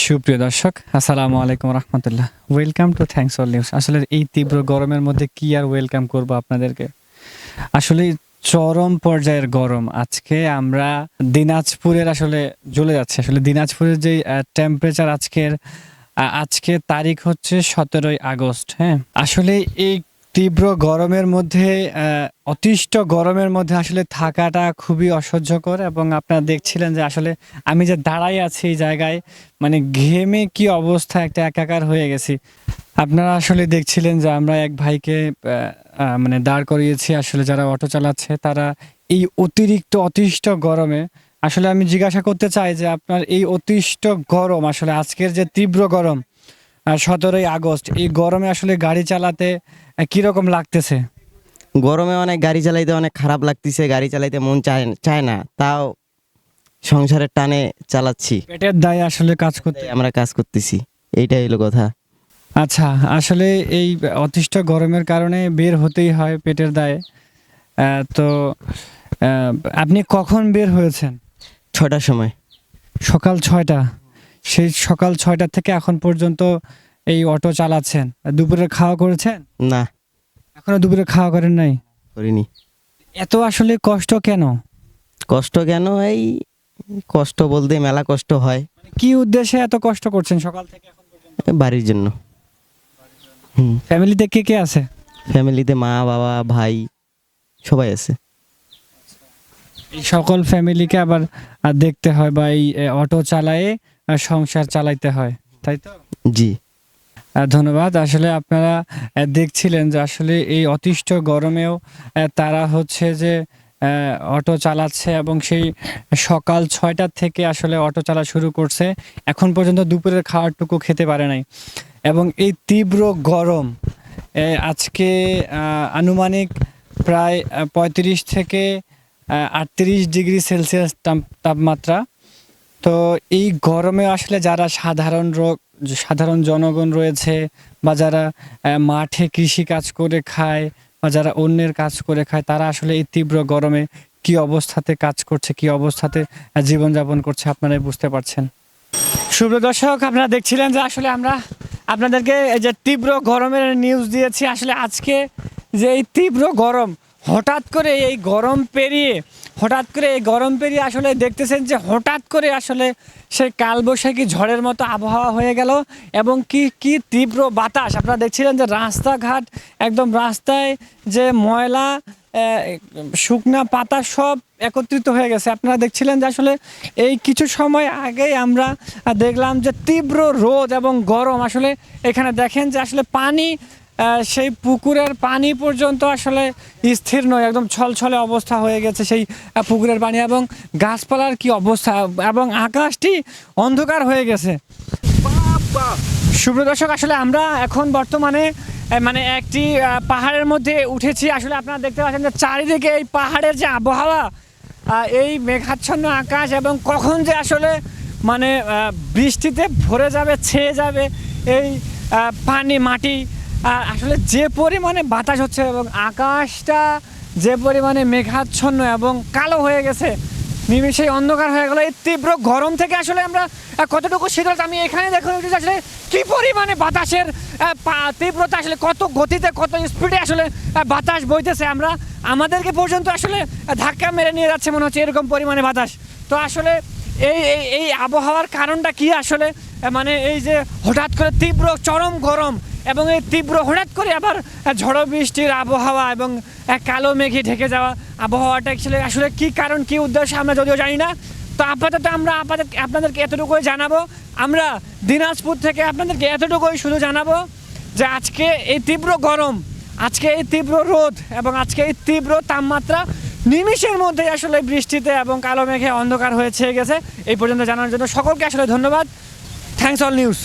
সুপ্রিয় দর্শক, আসসালামু আলাইকুম রহমতুল্লাহ। Welcome to Thanks All News. আসলে এই তীব্র গরমের মধ্যে কি আর ওয়েলকাম করব আপনাদেরকে। আসলে চরম পর্যায়ের গরম। আজকে আমরা দিনাজপুরের আসলে চলে যাচ্ছি। আসলে দিনাজপুরের যে টেম্পারেচার আজকে তারিখ হচ্ছে 17ই আগস্ট। হ্যাঁ, আসলে এই তীব্র গরমের মধ্যে অতিষ্ঠ গরমের মধ্যে আসলে থাকাটা খুবই অসহ্যকর। এবং আপনারা দেখছিলেন যে আসলে আমি যে দাঁড়াই আছি এই জায়গায়, মানে ঘেমে কি অবস্থা, একটা একাকার হয়ে গেছি। আপনারা আসলে দেখছিলেন যে আমরা এক ভাইকে মানে দাঁড় করিয়েছি। আসলে যারা অটো চালাচ্ছে তারা এই অতিষ্ঠ গরমে, আসলে আমি জিজ্ঞাসা করতে চাই যে আপনার এই অতিষ্ঠ গরম, আসলে আজকের যে তীব্র গরম 17ই আগস্ট, এই গরমে আসলে গাড়ি চালাতে কিরকম লাগতেছে? গরমে অনেক গাড়ি চালাইতে অনেক খারাপ লাগতেছে, গাড়ি চালাইতে মন চায় না, তাও সংসারের টানে চালাচ্ছি। পেটের দায়ে আসলে কাজ করতে আমরা কাজ করতেছি, এইটাই হলো কথা। আচ্ছা, আসলে এই অতিষ্ঠ গরমের কারণে বের হতেই হয় পেটের দায়ে। তো আপনি কখন বের হয়েছেন? 6টার সময়। সকাল 6টা। সেই সকাল 6টা থেকে এখন পর্যন্ত এই অটো চালাচ্ছেন। দুপুরে খাওয়া করেছেন? না, এখনো দুপুরে খাওয়া করেন নাই? করিনি। এত আসলে কষ্ট কেন? কষ্ট কেন? এই কষ্ট বলতে মেলা কষ্ট হয়। কি উদ্দেশ্যে এত কষ্ট করছেন সকাল থেকে এখন পর্যন্ত? বাড়ির জন্য। ফ্যামিলিতে কে কে আছে? ফ্যামিলিতে মা, বাবা, ভাই সবাই আছে। এই সকল ফ্যামিলিকে আবার দেখতে হয়, বা এই অটো চালায়ে সংসার চালাইতে হয়, তাই তো? জি। ধন্যবাদ। আসলে আপনারা দেখছিলেন যে আসলে এই অতিষ্ঠ গরমেও তারা হচ্ছে যে অটো চালাচ্ছে, এবং সেই সকাল 6টা থেকে আসলে অটো চালা শুরু করছে। এখন পর্যন্ত দুপুরের খাবারটুকু খেতে পারে নাই। এবং এই তীব্র গরম আজকে আনুমানিক প্রায় 35 থেকে 38 ডিগ্রি সেলসিয়াস তাপমাত্রা। তো এই গরমে আসলে যারা সাধারণ জনগণ রয়েছে, বা যারা মাঠে কৃষি কাজ করে খায়, বা যারা অন্যের কাজ করে খায়, তারা আসলে এই তীব্র গরমে কি অবস্থাতে কাজ করছে, কি অবস্থাতে জীবনযাপন করছে, আপনারাই বুঝতে পারছেন। সুপ্রিয় দর্শক, আপনারা দেখছিলেন যে আসলে আমরা আপনাদেরকে এই যে তীব্র গরমের নিউজ দিয়েছি। আসলে আজকে যে এই তীব্র গরম, হঠাৎ করে এই গরম পেরিয়ে আসলে দেখতেছেন যে হঠাৎ করে আসলে সেই কালবৈশাখী ঝড়ের মতো আবহাওয়া হয়ে গেল। এবং কি তীব্র বাতাস! আপনারা দেখছিলেন যে রাস্তাঘাট, একদম রাস্তায় যে ময়লা, শুকনা পাতা সব একত্রিত হয়ে গেছে। আপনারা দেখছিলেন যে আসলে এই কিছু সময় আগেই আমরা দেখলাম যে তীব্র রোদ এবং গরম। আসলে এখানে দেখেন যে আসলে পানি, সেই পুকুরের পানি পর্যন্ত আসলে স্থির নয়, একদম ছলছলে অবস্থা হয়ে গেছে সেই পুকুরের পানি। এবং গাছপালার কি অবস্থা, এবং আকাশটি অন্ধকার হয়ে গেছে। সুপ্রিয় দর্শক, আসলে আমরা এখন বর্তমানে মানে একটি পাহাড়ের মধ্যে উঠেছি। আসলে আপনারা দেখতে পাচ্ছেন যে চারিদিকে এই পাহাড়ের যে আবহাওয়া, এই মেঘাচ্ছন্ন আকাশ, এবং কখন যে আসলে মানে বৃষ্টিতে ভরে যাবে, ছেয়ে যাবে এই পানি, মাটি। আসলে যে পরিমাণে বাতাস হচ্ছে, এবং আকাশটা যে পরিমাণে মেঘাচ্ছন্ন এবং কালো হয়ে গেছে, নিমেষেই অন্ধকার হয়ে গেল। এই তীব্র গরম থেকে আসলে আমরা কতটুকু শীতল, আমি এখানে দেখুন আসলে কি পরিমাণে বাতাসের তীব্রতা, আসলে কত গতিতে, কত স্পিডে আসলে বাতাস বইতেছে। আমাদেরকে পর্যন্ত আসলে ধাক্কা মেরে নিয়ে যাচ্ছে মনে হচ্ছে, এরকম পরিমাণে বাতাস। তো আসলে এই আবহাওয়ার কারণটা কি আসলে? মানে এই যে হঠাৎ করে তীব্র চরম গরম, এবং এই তীব্র হঠাৎ করে আবার ঝড়ো বৃষ্টির আবহাওয়া, এবং কালো মেঘে ঢেকে যাওয়া আবহাওয়াটা আসলে কি কারণ, কি উদ্দেশ্যে আমরা যদিও জানি না। তো আপাতত আমরা আপনাদেরকে এতটুকুই জানাবো, আমরা দিনাজপুর থেকে আপনাদেরকে এতটুকুই শুধু জানাবো যে আজকে এই তীব্র গরম, আজকে এই তীব্র রোদ, এবং আজকে এই তীব্র তাপমাত্রা নিমিষের মধ্যে আসলে বৃষ্টিতে এবং কালো মেঘে অন্ধকার হয়ে ছেয়ে গেছে। এই পর্যন্ত জানার জন্য সকলকে আসলে ধন্যবাদ। Thanks All news.